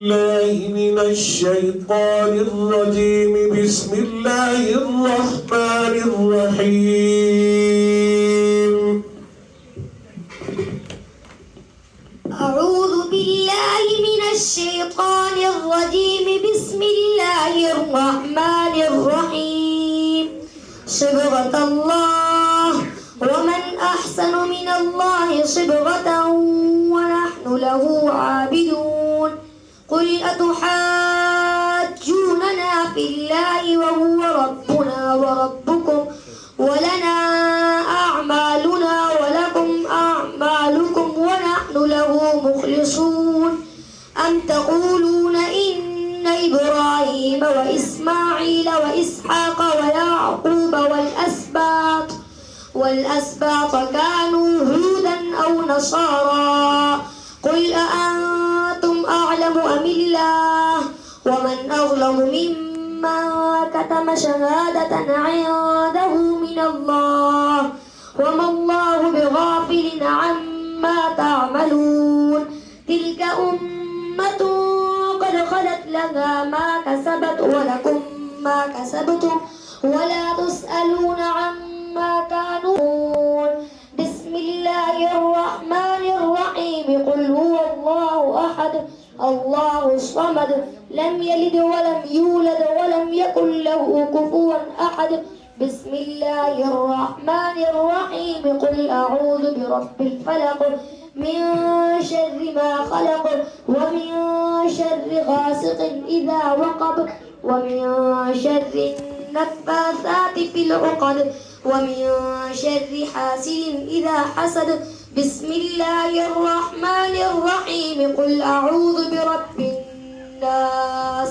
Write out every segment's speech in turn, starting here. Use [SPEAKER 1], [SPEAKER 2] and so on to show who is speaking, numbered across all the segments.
[SPEAKER 1] الله من الشيطان الرجيم. بسم الله الرحمن الرحيم.
[SPEAKER 2] أعوذ بالله من الشيطان الرجيم. بسم الله الرحمن الرحيم. صبغة الله، ومن أحسن من الله صبغة ونحن له عابدون. قل أتحاجوننا في الله وهو ربنا وربكم ولنا أعمالنا ولكم أعمالكم ونحن له مخلصون. أم تقولون إن إبراهيم وإسماعيل وإسحاق ويعقوب والأسباط كانوا هودا أو نصارى؟ قل أأنتم أعلم أم الله؟ ومن أظلم ممن كتم شهادة عنده من الله، وما الله بغافل عما تعملون. تلك أمة قد خلت لها ما كسبت ولكم ما كسبتم ولا تسألون عما كانوا. بسم الله الرحمن الرحيم. قل هو الله أحد الله الصمد لم يلد ولم يولد ولم يكن له كفوا أحد. بسم الله الرحمن الرحيم. قل أعوذ برب الفلق من شر ما خلق ومن شر غاسق إذا وقب ومن شر النفاثات في العقد ومن شر حاسد إذا حسد. بسم الله الرحمن الرحيم. قل أعوذ برب الناس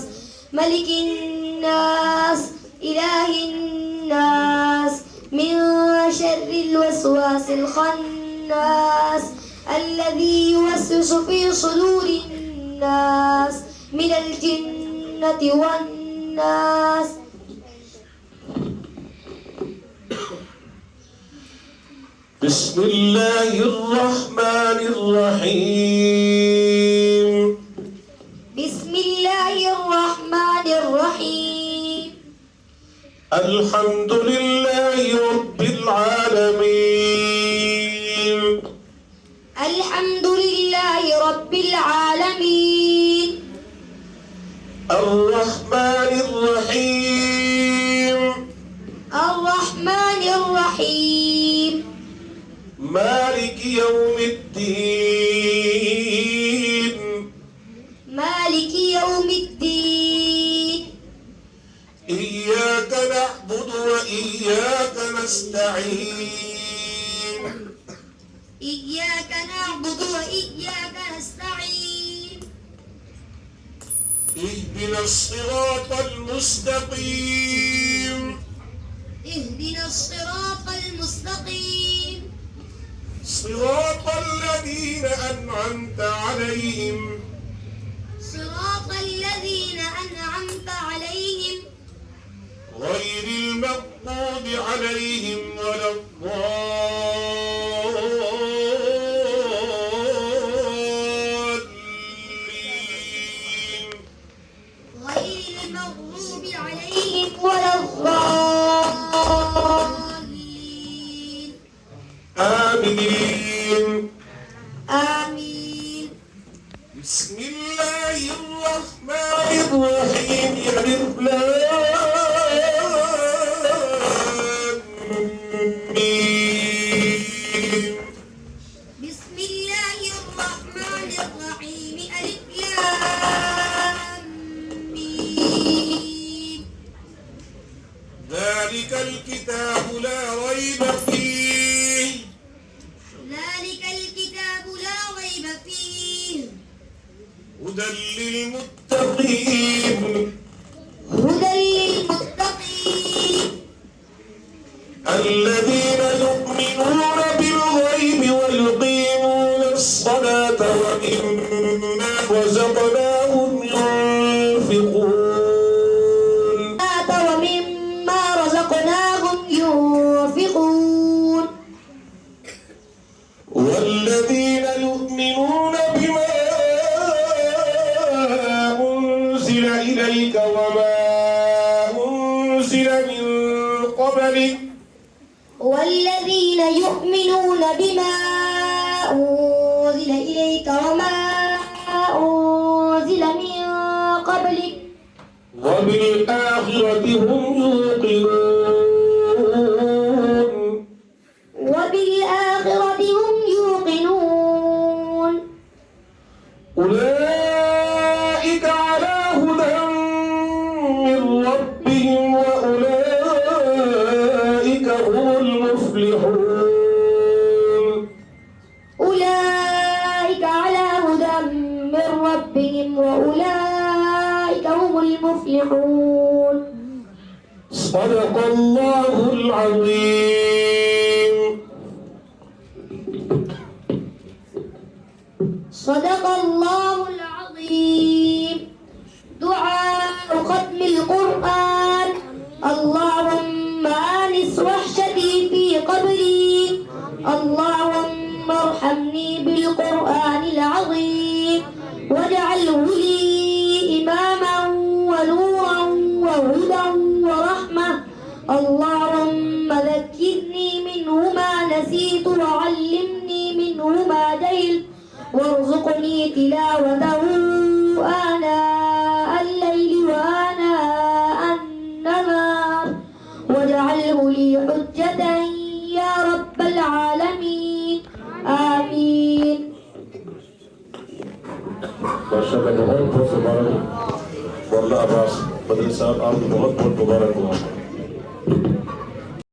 [SPEAKER 2] ملك الناس إله الناس من شر الوسواس الخناس الذي يوسوس في صدور الناس من الجنة والناس.
[SPEAKER 1] بسم الله الرحمن الرحيم.
[SPEAKER 2] بسم الله الرحمن الرحيم.
[SPEAKER 1] الحمد لله رب العالمين.
[SPEAKER 2] الحمد لله رب العالمين.
[SPEAKER 1] الرحمن الرحيم.
[SPEAKER 2] الرحمن الرحيم.
[SPEAKER 1] مالك يوم الدين.
[SPEAKER 2] مالك يوم الدين.
[SPEAKER 1] إياك نعبد وإياك نستعين.
[SPEAKER 2] إياك نعبد وإياك نستعين.
[SPEAKER 1] اهدنا الصراط المستقيم.
[SPEAKER 2] اهدنا الصراط المستقيم.
[SPEAKER 1] صراط الذين أنعمت عليهم.
[SPEAKER 2] صراط الذين أنعمت عليهم
[SPEAKER 1] غير المغضوب عليهم ولا الضالين.
[SPEAKER 2] غير المغضوب عليهم ولا الضالين.
[SPEAKER 1] آمين.
[SPEAKER 2] آمين.
[SPEAKER 1] بسم الله الرحمن الرحيم. ألف لام ميم.
[SPEAKER 2] بسم الله الرحمن الرحيم. ألف لام ميم.
[SPEAKER 1] ذلك الكتاب لا ريب فيه.
[SPEAKER 2] ذلك الكتاب لا ريب فيه.
[SPEAKER 1] هدى للمتقين.
[SPEAKER 2] هدى للمتقين.
[SPEAKER 1] الذين يؤمنون بالغيب ويقيمون الصلاة ومما رزقناهم ينفقون.
[SPEAKER 2] ومما رزقناهم ينفقون.
[SPEAKER 1] والذين يؤمنون بما أنزل إليك وما أنزل من قبلك
[SPEAKER 2] والذين يؤمنون بما أنزل إليك وما أنزل من قبلك
[SPEAKER 1] وبالآخرة هم يوقنون
[SPEAKER 2] وبالآخرة هم يوقنون
[SPEAKER 1] أولئك على هدى من ربهم وأولئك هم المفلحون
[SPEAKER 2] أولئك على هدى من ربهم وأولئك هم المفلحون
[SPEAKER 1] صدق الله العظيم.
[SPEAKER 2] صدق الله العظيم. دعاء ختم القرآن. اللهم آنس وحشتي في قبري. اللهم ارحمني بالقرآن العظيم واجعله لي إماما ونورا وهدى ورحمة. اللهم ذكرني منه ما نسيت وعلمني منه ما جهلت وارزقني تلاوته آناء الليل وآناء النهار واجعله لي حجة يا رب العالمين آمين.
[SPEAKER 1] माशाअल्लाह बहुत बहुत मुबारक। वल्लाह अब्बास मदरसा आप बहुत बहुत मुबारक हुआ।